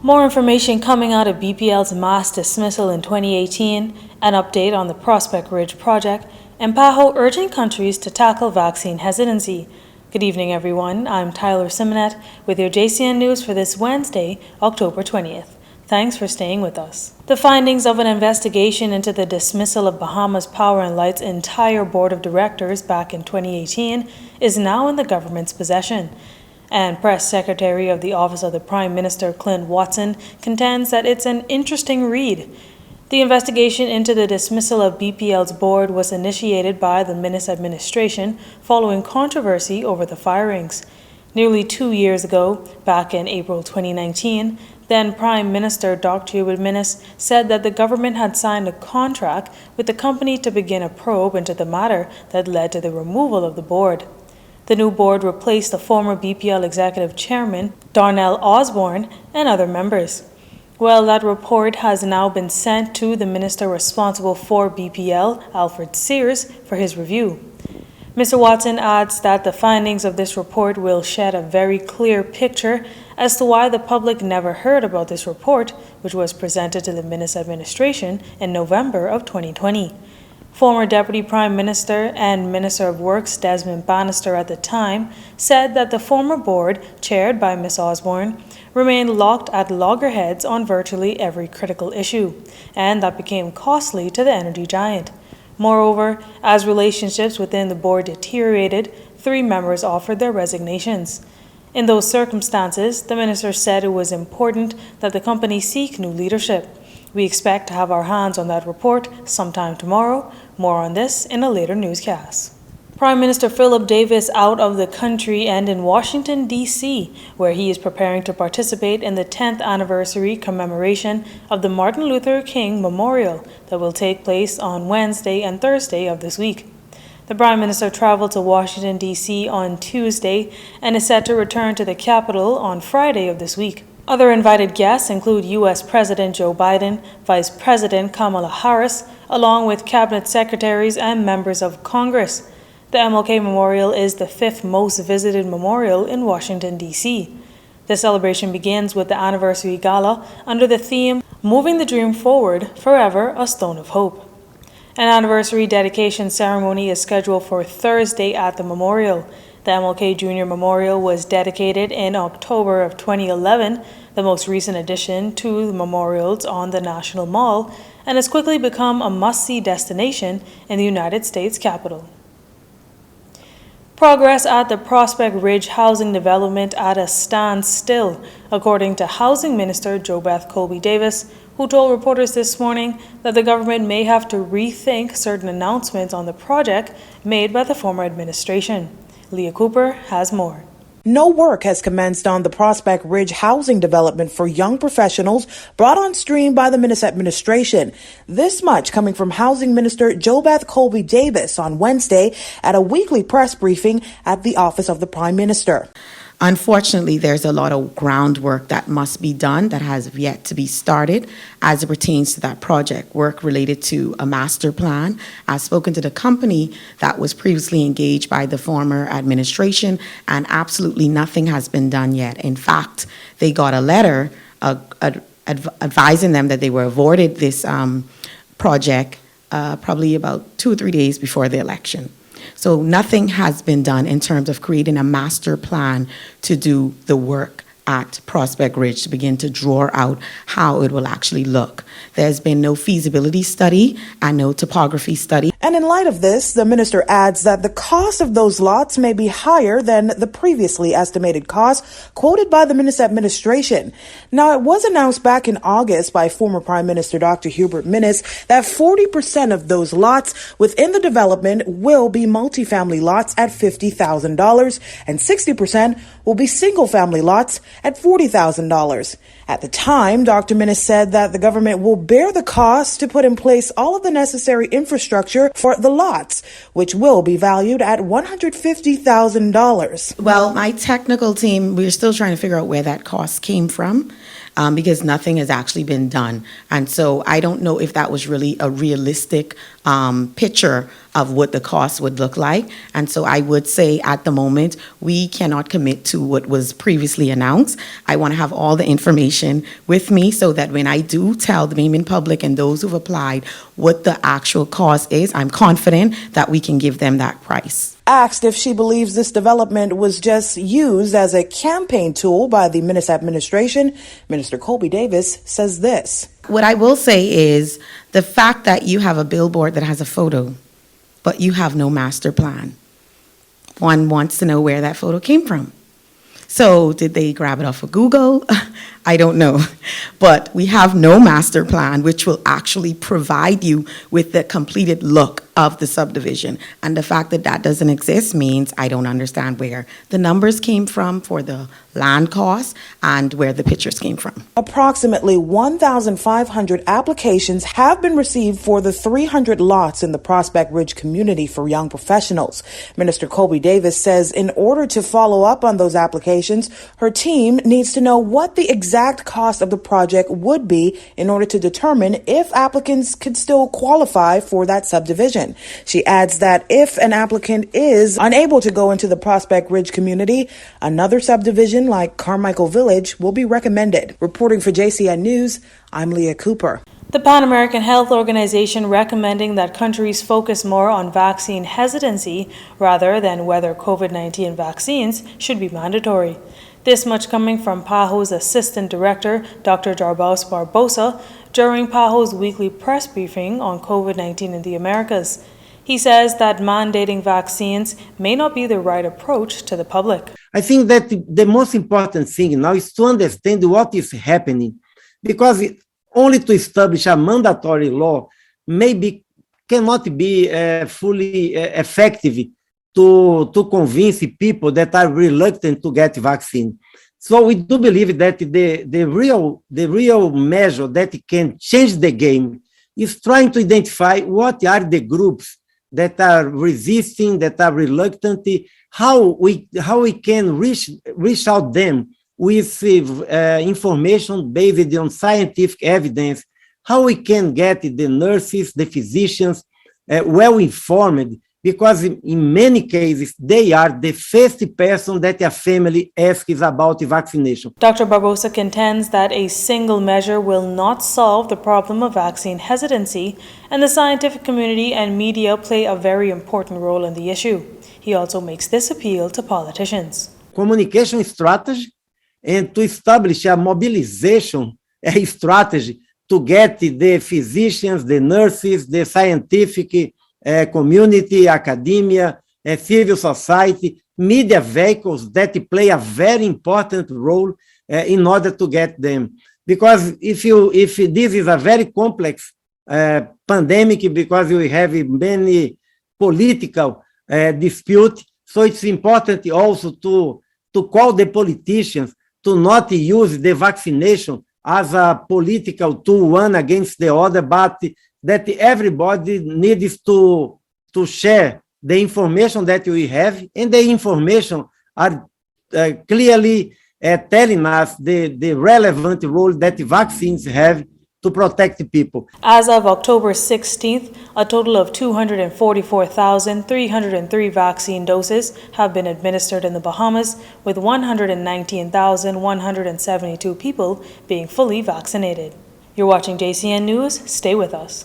More information coming out of BPL's mass dismissal in 2018, an update on the Prospect Ridge project, and PAHO urging countries to tackle vaccine hesitancy. Good evening, everyone. I'm Tyler Simonet with your Jcn News for this Wednesday, October 20th. Thanks for staying with us. The findings of an investigation into the dismissal of Bahamas Power and Light's entire board of directors back in 2018 is now in the government's possession. And Press Secretary of the Office of the Prime Minister, Clint Watson, contends that it's an interesting read. The investigation into the dismissal of BPL's board was initiated by the Minnis administration following controversy over the firings. Nearly 2 years ago, back in April 2019, then Prime Minister Dr. Hubert Minnis said that the government had signed a contract with the company to begin a probe into the matter that led to the removal of the board. The new board replaced the former BPL executive chairman, Darnell Osborne, and other members. Well, that report has now been sent to the minister responsible for BPL, Alfred Sears, for his review. Mr. Watson adds that the findings of this report will shed a very clear picture as to why the public never heard about this report, which was presented to the Minnis administration in November of 2020. Former Deputy Prime Minister and Minister of Works Desmond Bannister at the time said that the former board, chaired by Ms. Osborne, remained locked at loggerheads on virtually every critical issue, and that became costly to the energy giant. Moreover, as relationships within the board deteriorated, 3 members offered their resignations. In those circumstances, the minister said it was important that the company seek new leadership. We expect to have our hands on that report sometime tomorrow. More on this in a later newscast. Prime Minister Philip Davis out of the country and in Washington, D.C., where he is preparing to participate in the 10th anniversary commemoration of the Martin Luther King Memorial that will take place on Wednesday and Thursday of this week. The Prime Minister traveled to Washington, D.C. on Tuesday and is set to return to the capital on Friday of this week. Other invited guests include U.S. President Joe Biden, Vice President Kamala Harris, along with cabinet secretaries and members of Congress. The MLK Memorial is the 5th most visited memorial in Washington, D.C. The celebration begins with the anniversary gala under the theme, Moving the Dream Forward, Forever a Stone of Hope. An anniversary dedication ceremony is scheduled for Thursday at the memorial. The MLK Jr. Memorial was dedicated in October of 2011, the most recent addition to the memorials on the National Mall, and has quickly become a must-see destination in the United States Capitol. Progress at the Prospect Ridge housing development at a standstill, according to Housing Minister JoBeth Colby-Davis, who told reporters this morning that the government may have to rethink certain announcements on the project made by the former administration. Leah Cooper has more. No work has commenced on the Prospect Ridge housing development for young professionals brought on stream by the Minnis administration. This much coming from Housing Minister JoBeth Colby-Davis on Wednesday at a weekly press briefing at the Office of the Prime Minister. Unfortunately, there's a lot of groundwork that must be done that has yet to be started as it pertains to that project. Work related to a master plan. I've spoken to the company that was previously engaged by the former administration, and absolutely nothing has been done yet. In fact, they got a letter advising them that they were awarded this project probably about 2 or 3 days before the election. So nothing has been done in terms of creating a master plan to do the work at Prospect Ridge to begin to draw out how it will actually look. There's been no feasibility study and no topography study. And in light of this, the minister adds that the cost of those lots may be higher than the previously estimated cost quoted by the Minnis administration. Now, it was announced back in August by former Prime Minister Dr. Hubert Minnis that 40% of those lots within the development will be multifamily lots at $50,000 and 60% will be single-family lots at $40,000. At the time, Dr. Minnis said that the government will bear the cost to put in place all of the necessary infrastructure for the lots, which will be valued at $150,000. Well, my technical team, we're still trying to figure out where that cost came from. because nothing has actually been done. And so I don't know if that was really a realistic picture of what the cost would look like. And so I would say at the moment, we cannot commit to what was previously announced. I want to have all the information with me so that when I do tell the Maine public and those who've applied what the actual cost is, I'm confident that we can give them that price. Asked if she believes this development was just used as a campaign tool by the Minnis administration, Minister Colby Davis says this. What I will say is the fact that you have a billboard that has a photo, but you have no master plan. One wants to know where that photo came from. So did they grab it off of Google? I don't know. But we have no master plan, which will actually provide you with the completed look of the subdivision. And the fact that that doesn't exist means I don't understand where the numbers came from for the land costs and where the pictures came from. Approximately 1,500 applications have been received for the 300 lots in the Prospect Ridge community for young professionals. Minister Colby Davis says in order to follow up on those applications, her team needs to know what the exact cost of the project would be in order to determine if applicants could still qualify for that subdivision. She adds that if an applicant is unable to go into the Prospect Ridge community, another subdivision like Carmichael Village will be recommended. Reporting for Jcn News, I'm Leah Cooper. The Pan American Health Organization recommending that countries focus more on vaccine hesitancy rather than whether COVID-19 vaccines should be mandatory. This much coming from PAHO's Assistant Director, Dr. Jarbaus Barbosa, during PAHO's weekly press briefing on COVID-19 in the Americas. He says that mandating vaccines may not be the right approach to the public. I think that the most important thing now is to understand what is happening, because only to establish a mandatory law cannot be fully effective to convince people that are reluctant to get vaccine. So we do believe that the real measure that can change the game is trying to identify what are the groups that are resisting, that are reluctant, how we can reach out them with information based on scientific evidence, how we can get the nurses, the physicians well informed, because in many cases, they are the first person that a family asks about vaccination. Dr. Barbosa contends that a single measure will not solve the problem of vaccine hesitancy, and the scientific community and media play a very important role in the issue. He also makes this appeal to politicians. Communication strategy and to establish a mobilization strategy to get the physicians, the nurses, the scientific community, academia, civil society, media vehicles that play a very important role in order to get them. Because if this is a very complex pandemic, because we have many political disputes, so it's important also to call the politicians to not use the vaccination as a political tool, one against the other, but that everybody needs to share the information that we have, and the information are clearly telling us the relevant role that vaccines have to protect people. As of October 16th, a total of 244,303 vaccine doses have been administered in the Bahamas, with 119,172 people being fully vaccinated. You're watching JCN News. Stay with us.